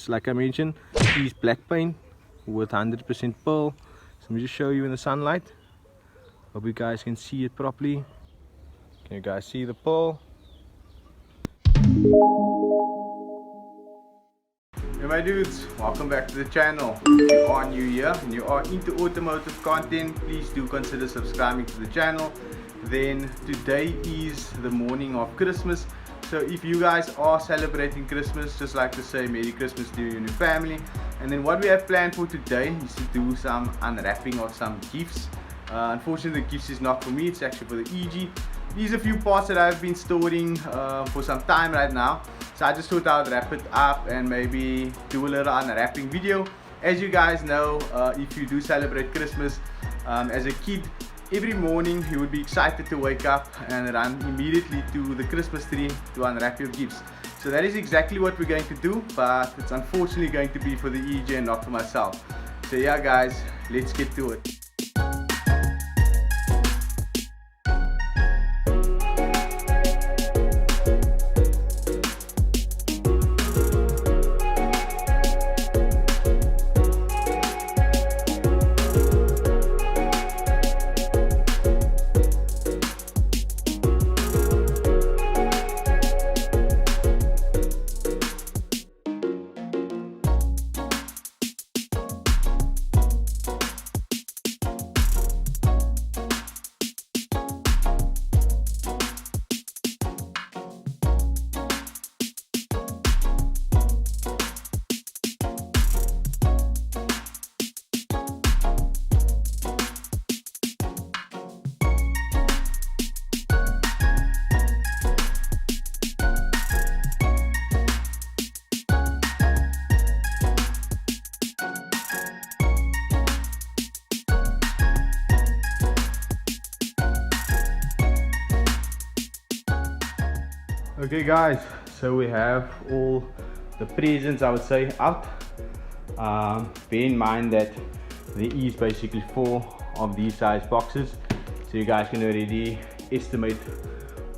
this, like I mentioned, is black paint with 100% pearl. So let me just show you in the sunlight. Hope you guys can see it properly. Can you guys see the pearl? Hey my dudes, welcome back to the channel. If you are new here and you are into automotive content, please do consider subscribing to the channel. Then today is the morning of Christmas, so if you guys are celebrating Christmas, just like to say Merry Christmas to you and your family. And then what we have planned for today is to do some unwrapping of some gifts. Unfortunately the gifts is not for me, it's actually for the EG. These are a few parts that I've been storing for some time right now, so I just thought I would wrap it up and maybe do a little unwrapping video. As you guys know, if you do celebrate Christmas, as a kid, every morning you would be excited to wake up and run immediately to the Christmas tree to unwrap your gifts. So that is exactly what we're going to do, but it's unfortunately going to be for the EG and not for myself. So yeah guys, let's get to it. Okay guys, so we have all the presents, I would say, out. Bear in mind that there is basically 4 of these size boxes, so you guys can already estimate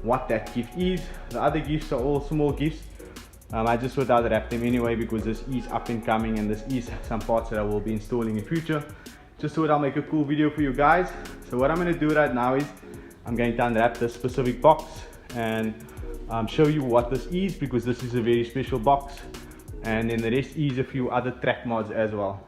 what that gift is. The other gifts are all small gifts. I just thought I'd wrap them anyway because this is up and coming and this is some parts that I will be installing in future. Just thought I'll make a cool video for you guys. So what I'm going to do right now is I'm going to unwrap this specific box and show you what this is, because this is a very special box, and then the rest is a few other track mods as well.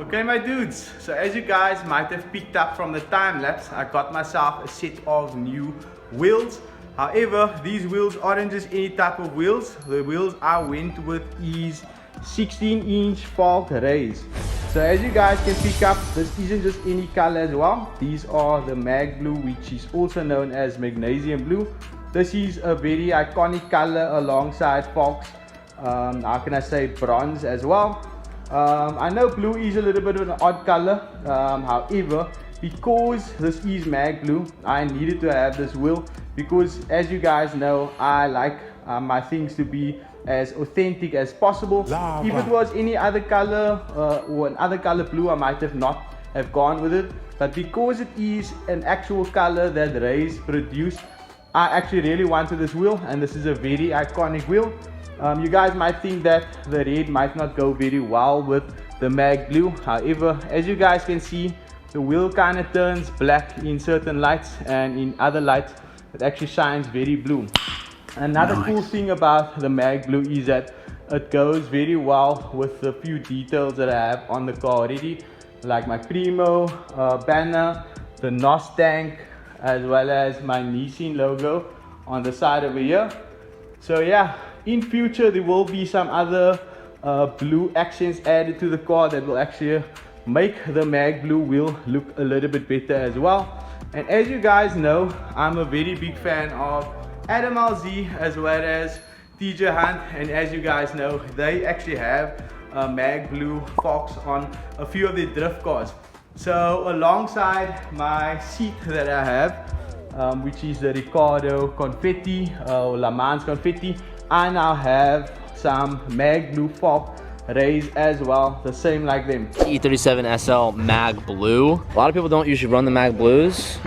Okay my dudes, so as you guys might have picked up from the time lapse, I got myself a set of new wheels. However, these wheels aren't just any type of wheels. The wheels I went with is 16-inch Falk rays. So as you guys can pick up, this isn't just any color as well. These are the mag blue, which is also known as magnesium blue. This is a very iconic color alongside Falk's, how can I say, bronze as well. I know blue is a little bit of an odd color, however, because this is mag blue, I needed to have this wheel, because as you guys know, I like my things to be as authentic as possible. If it was any other color or another color blue, I might have not have gone with it, but because it is an actual color that Rays produced, I actually really wanted this wheel, and this is a very iconic wheel. You guys might think that the red might not go very well with the mag blue. However, as you guys can see, the wheel kind of turns black in certain lights, and in other lights it actually shines very blue. Another cool thing about the mag blue is that it goes very well with the few details that I have on the car already, like my Primo banner, the NOS tank, as well as my Nissan logo on the side over here. So yeah, in future there will be some other blue accents added to the car that will actually make the mag blue wheel look a little bit better as well. And as you guys know, I'm a very big fan of Adam LZ as well as TJ Hunt, and as you guys know, they actually have mag blue forks on a few of the drift cars. So alongside my seat that I have, which is the Ricardo Confetti or Le Mans Confetti, I now have some mag blue fork rays as well, the same like them. E37 SL mag blue. A lot of people don't usually run the mag blues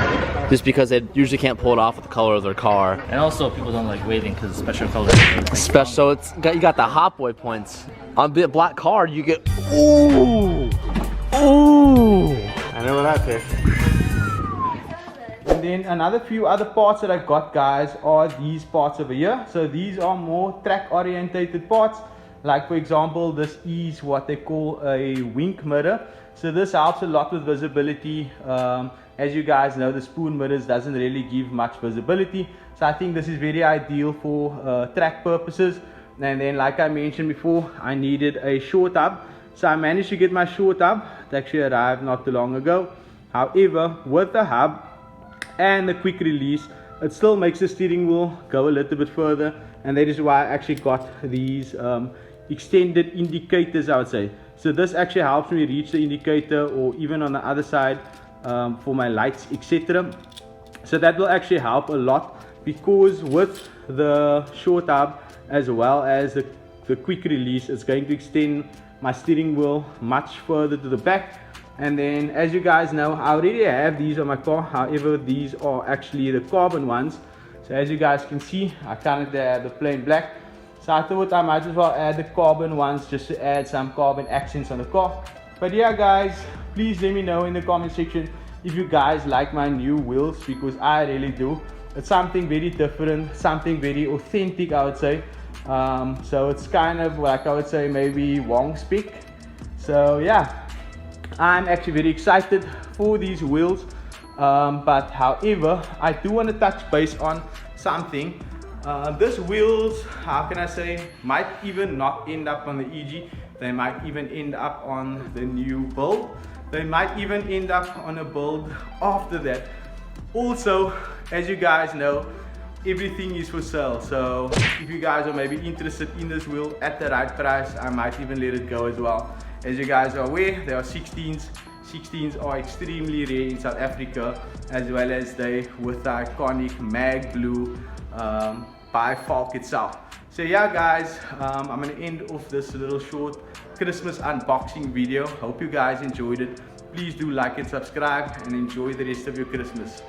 just because they usually can't pull it off with the color of their car. And also people don't like waving because it's special color. Special, so you got the hot boy points. On the black car, you get ooh, ooh. I know what I picked. And then another few other parts that I got, guys, are these parts over here. So these are more track orientated parts. Like for example, this is what they call a wink mirror. So this helps a lot with visibility. As you guys know, the spoon mirrors doesn't really give much visibility. So I think this is very ideal for track purposes. And then like I mentioned before, I needed a short hub. So I managed to get my short hub. It actually arrived not too long ago. However, with the hub and the quick release, it still makes the steering wheel go a little bit further. And that is why I actually got these extended indicators, I would say. So this actually helps me reach the indicator, or even on the other side for my lights, etc. So that will actually help a lot, because with the short hub as well as the quick release, it's going to extend my steering wheel much further to the back. And then as you guys know, I already have these on my car. However, these are actually the carbon ones. So as you guys can see, I currently have the plain black. So I thought I might as well add the carbon ones just to add some carbon accents on the car. But yeah guys, please let me know in the comment section if you guys like my new wheels, because I really do. It's something very different, something very authentic, I would say. So it's kind of like, I would say, maybe WONG'SPEC. So yeah, I'm actually very excited for these wheels. But however, I do want to touch base on something. These wheels, how can I say, might even not end up on the EG. They might even end up on the new build. They might even end up on a build after that. Also, as you guys know, everything is for sale. So if you guys are maybe interested in this wheel at the right price, I might even let it go as well. As you guys are aware, there are 16s. 16s are extremely rare in South Africa, as well as they with the iconic mag blue by Falk itself. So yeah guys, I'm gonna end off this little short Christmas unboxing video. Hope you guys enjoyed it. Please do like and subscribe, and enjoy the rest of your Christmas.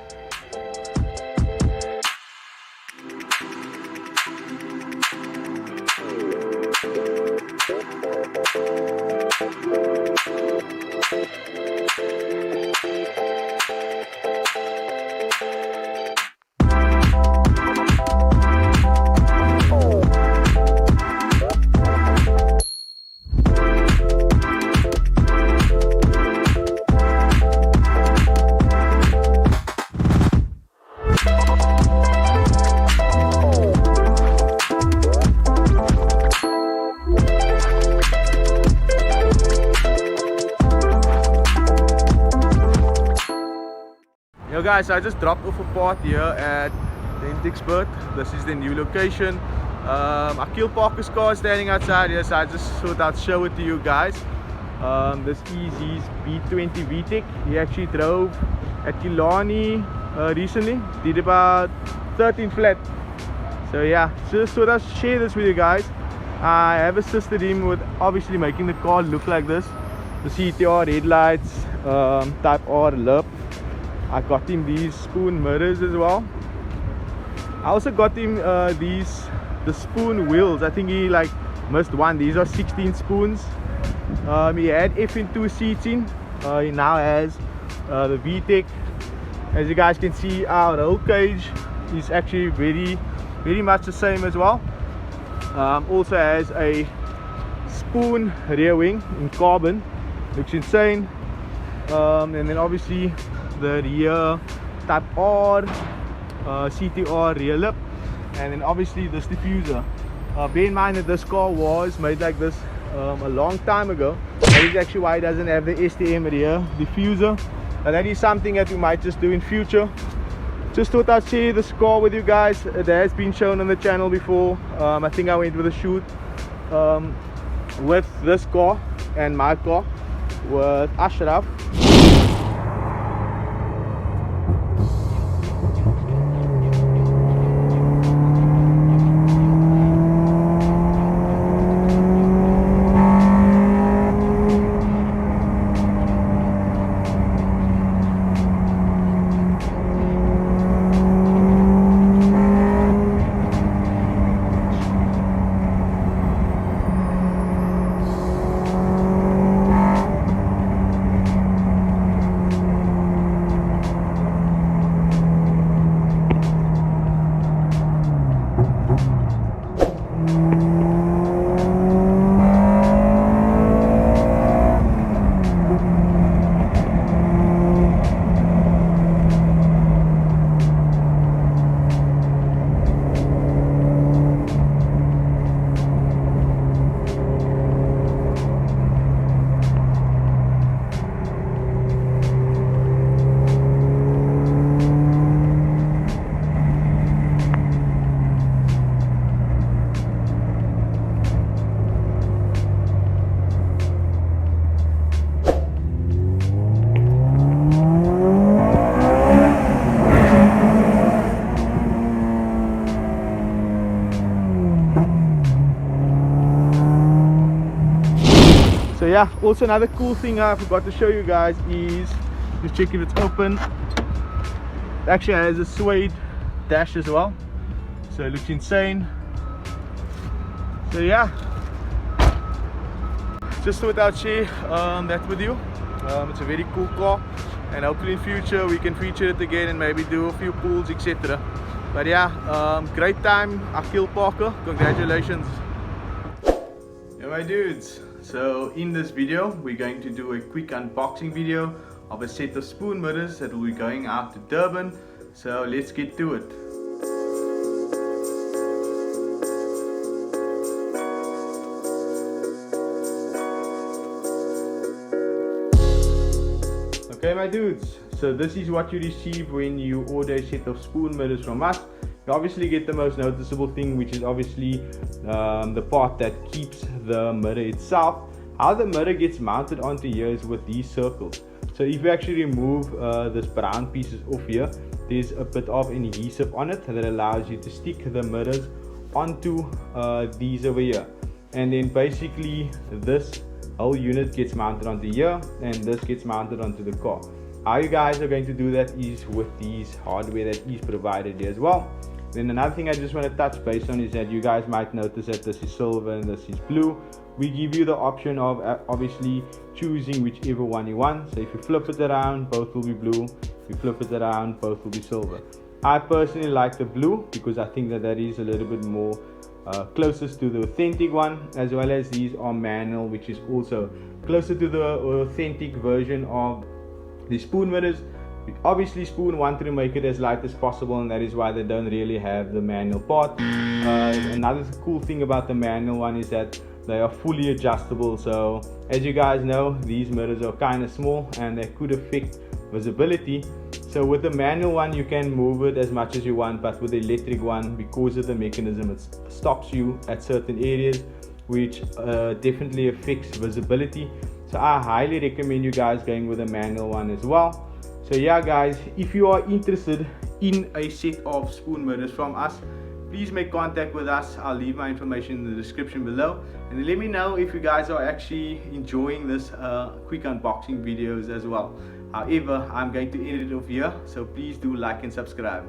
Yo guys, I just dropped off a part here at the Vtec. This is the new location. AQIL Parker's car is standing outside here, so I just thought I'd show it to you guys. This is his B20 Vtec. He actually drove at Killarney recently, did about 13 flat. So yeah, just thought I'd share this with you guys. I have assisted him with obviously making the car look like this. The CTR headlights, Type R lip. I got him these spoon mirrors as well. I also got him the spoon wheels. I think he like missed one. These are 16 spoons. He had FN2 seats in. He now has the Vtec. As you guys can see, our roll cage is actually very much the same as well. Also has a spoon rear wing in carbon. Looks insane. And then obviously the rear Type R CTR rear lip, and then obviously this diffuser. Bear in mind that this car was made like this a long time ago. That is actually why it doesn't have the STM rear diffuser. That is something that we might just do in future. just thought I'd share this car with you guys. It has been shown on the channel before. I think I went with a shoot with this car and my car with Ashraf. So yeah, also another cool thing I forgot to show you guys is, just check if it's open. It actually has a suede dash as well, so it looks insane. So yeah, just thought I'd share that with you. It's a very cool car, and hopefully in future we can feature it again and maybe do a few pulls, etc. But yeah, great time, AQIL Parker, congratulations. Yeah, my dudes, so in this video we're going to do a quick unboxing video of a set of spoon mirrors that will be going out to Durban. So let's get to it. Okay my dudes, so this is what you receive when you order a set of spoon mirrors from us. You obviously get the most noticeable thing, which is obviously the part that keeps the mirror itself. How the mirror gets mounted onto here is with these circles. So if you actually remove this brown pieces off here, there's a bit of an adhesive on it that allows you to stick the mirrors onto these over here. And then basically this whole unit gets mounted onto here, and this gets mounted onto the car. How you guys are going to do that is with these hardware that is provided here as well. Then another thing I just want to touch base on is that you guys might notice that this is silver and this is blue. We give you the option of obviously choosing whichever one you want. So if you flip it around, both will be blue. If you flip it around, both will be silver. I personally like the blue because I think that that is a little bit more closest to the authentic one, as well as these are manual, which is also closer to the authentic version of the spoon mirrors. Obviously Spoon wanted to make it as light as possible, and that is why they don't really have the manual part. Another cool thing about the manual one is that they are fully adjustable. So as you guys know, these mirrors are kind of small and they could affect visibility. So with the manual one you can move it as much as you want, but with the electric one, because of the mechanism, it stops you at certain areas, which definitely affects visibility. So I highly recommend you guys going with a manual one as well. So yeah guys, if you are interested in a set of spoon mirrors from us, please make contact with us. I'll leave my information in the description below, and let me know if you guys are actually enjoying this quick unboxing videos as well. However, I'm going to edit it off here, so please do like and subscribe.